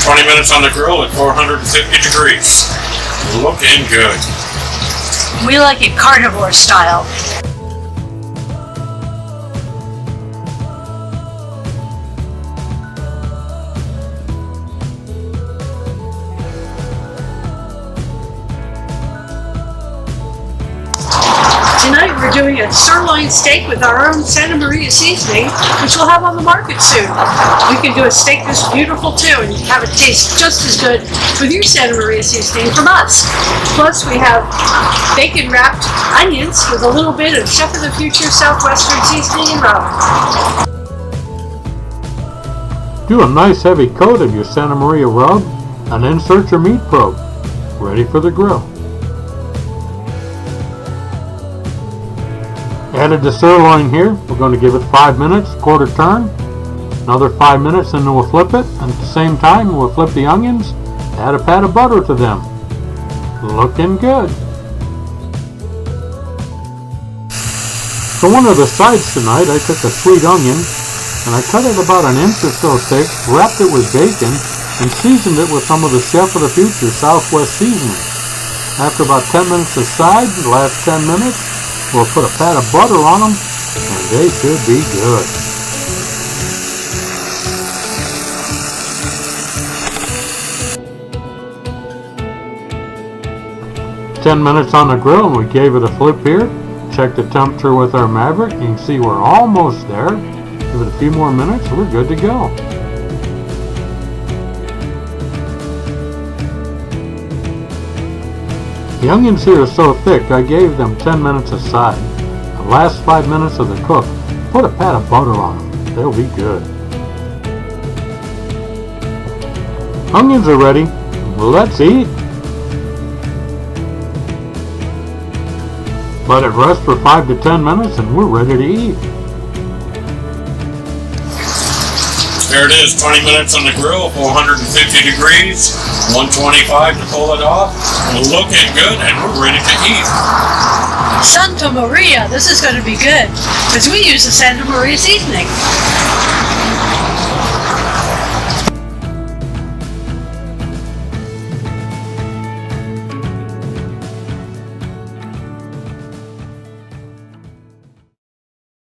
20 minutes on the grill at 450 degrees. Looking good. We like it carnivore style. Tonight we're doing a sirloin steak with our own Santa Maria seasoning, which we'll have on the market soon. We can do a steak this beautiful too, and have it taste just as good with your Santa Maria seasoning from us. Plus we have bacon wrapped onions with a little bit of Chef of the Future Southwestern seasoning and rub. Do a nice heavy coat of your Santa Maria rub and insert your meat probe. Ready for the grill. Added the sirloin here. We're going to give it 5 minutes, quarter turn. Another 5 minutes and then we'll flip it. And at the same time we'll flip the onions. Add a pat of butter to them. Looking good. For one of the sides tonight I took a sweet onion and I cut it about 1 inch or so thick, wrapped it with bacon, and seasoned it with some of the Chef of the Future Southwest seasoning. After about 10 minutes aside, the last 10 minutes, we'll put a pat of butter on them, and they should be good. "10 minutes on the grill, and we gave it a flip here. Check the temperature with our Maverick. You can see we're almost there. Give it a few more minutes, and we're good to go. The onions here are so thick, I gave them 10 minutes aside. The last 5 minutes of the cook, put a pat of butter on them. They'll be good. Onions are ready. Let's eat. Let it rest for 5 to 10 minutes and we're ready to eat. There it is, 20 minutes on the grill, 450 degrees, 125 to pull it off. Looking good, and we're ready to eat. Santa Maria, this is going to be good, because we use the Santa Maria seasoning.